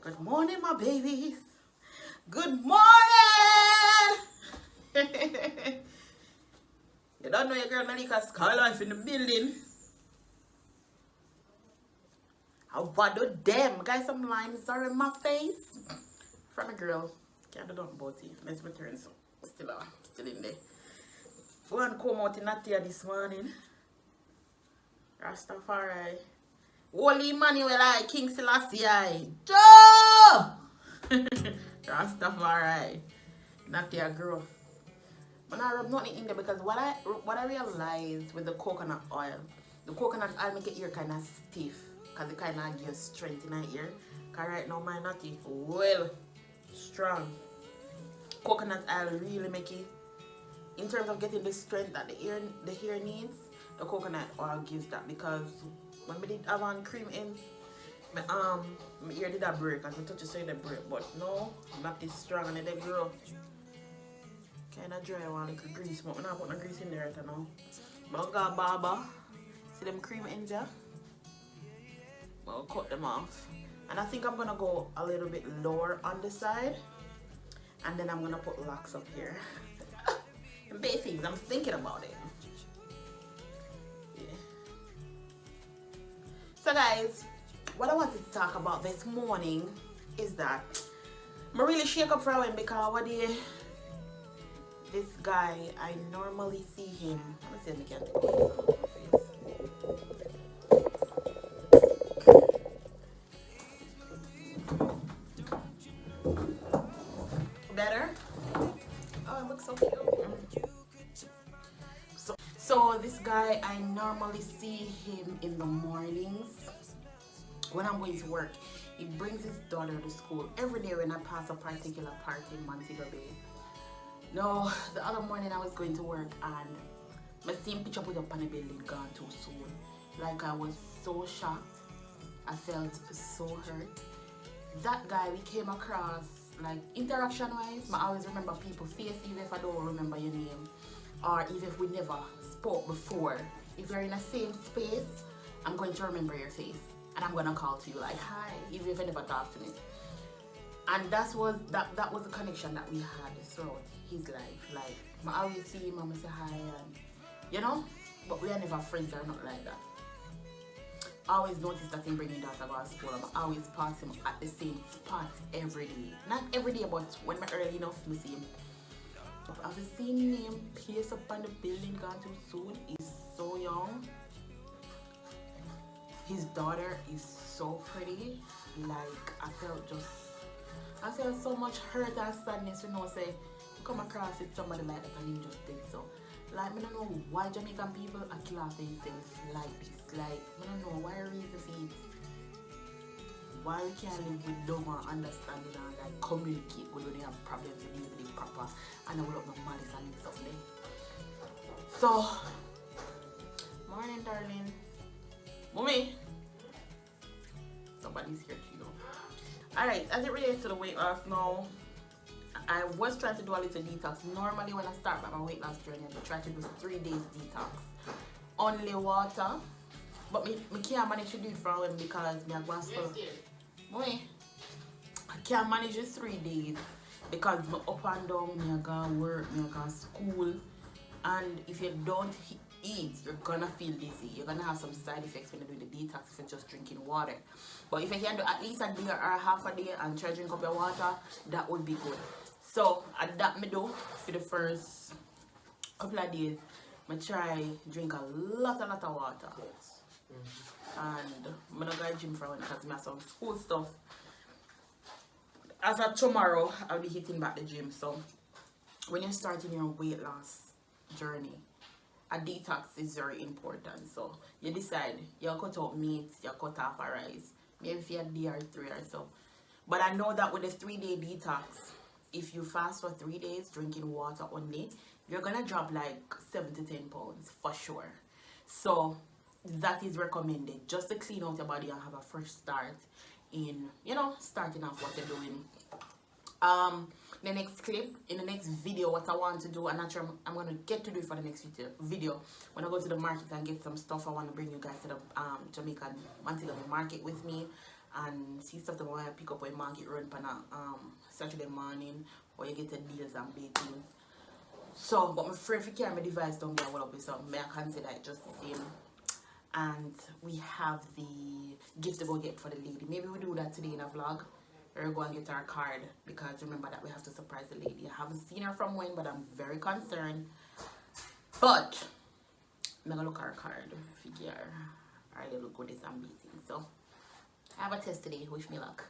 Good morning, my babies. Good morning. You don't know your girl Melica Skylife in the building. How about them? Guys, some lines are in my face. From a girl. Can't do nothing about it. Let's return so still in there. Go and come out in that here this morning. Rastafari. Holy Emmanuel I, King Selassie I. Joe! Rastafari. Not your girl. But I rub nothing in there because what I realized with the coconut oil make your ear kind of stiff. Because it kind of gives strength in my ear. Because right now my natty well strong. Coconut oil really make it, in terms of getting the strength that the hair needs, the coconut oil gives that. Because when we did have on cream in, my ear did that break and I touch it so it break. But no, not this strong and it grow. Kinda dry, I want a little grease, but I'm not putting no grease in there right now. But I got barber. See them cream ends there? I'll cut them off. And I think I'm gonna go a little bit lower on the side. And then I'm gonna put locks up here. And big things, I'm thinking about it. Yeah. So guys, what I wanted to talk about this morning is that I really shake up for him because what this guy, I normally see him. Let me see if I can take this. Better? Oh, it looks so cute. So this guy, I normally see him in the mornings when I'm going to work. He brings his daughter to school every day when I pass a particular part in Montego Bay. No, the other morning I was going to work and my same picture put up on the building gone too soon. Like I was so shocked. I felt so hurt. That guy we came across, like interaction wise, I always remember people's face even if I don't remember your name. Or even if we never spoke before. If you're in the same space, I'm going to remember your face. And I'm going to call to you like, hi, even if you never talk to me. And that was the connection that we had throughout his life. Like, I always see him and I say hi and, you know, but we are never friends or not like that. I always notice that him bringing daughter to school and I always pass him at the same spot every day. Not every day, but when I'm early enough to see him. But I've seen him place up on the building gone too soon. He's so young. His daughter is so pretty. Like, I felt so much hurt and sadness, you know, say, come across with somebody like that and he just did so. Like, I don't know why Jamaican people are kill off themselves like this. Like, I don't know why raise the feet. Why we can't live with love and understanding and like communicate when they have problems and live with it proper and I will have no malice and stuff there. So, morning darling. Mommy. Somebody's here too, you know. Alright, as it relates to the weight loss now, I was trying to do a little detox. Normally when I start my weight loss journey, I try to do 3 days detox. Only water. But me can't manage to do it for a while because me go school. Boy, I can't manage it 3 days because me up and down, me go work, me go school. And if you don't eat, you're gonna feel dizzy. You're gonna have some side effects when you're doing the detox if you're just drinking water. But if you can do at least a day or half a day and try to drink up your water, that would be good. So that me do for the first couple of days. I try drink a lot of water. And I'm not going to gym for one because I have some school stuff. As of tomorrow, I'll be hitting back the gym. So when you're starting your weight loss journey, a detox is very important. So you decide, you cut out meat, you cut off a rice. Maybe if you had DR3 or so. But I know that with the 3-day detox, if you fast for 3 days drinking water only, you're gonna drop like 7 to 10 pounds for sure. So that is recommended just to clean out your body and have a fresh start in, you know, starting off what you're doing. The next clip, in the next video, what I want to do, I'm not sure I'm going to get to do it for the next video. When I go to the market and get some stuff, I want to bring you guys to the Jamaican Montego market with me and see stuff that I pick up when market run on a Saturday morning, or you get the deals and bakings. So, but I'm afraid if you carry my device down there, up with something, I consider it just the same. And we have the gift to go get for the lady. Maybe we do that today in a vlog. We're going to get our card, because remember that we have to surprise the lady. I haven't seen her from when, but I'm very concerned. But I'm going to look at our card, figure our little goodies and beating. So I have a test today. Wish me luck.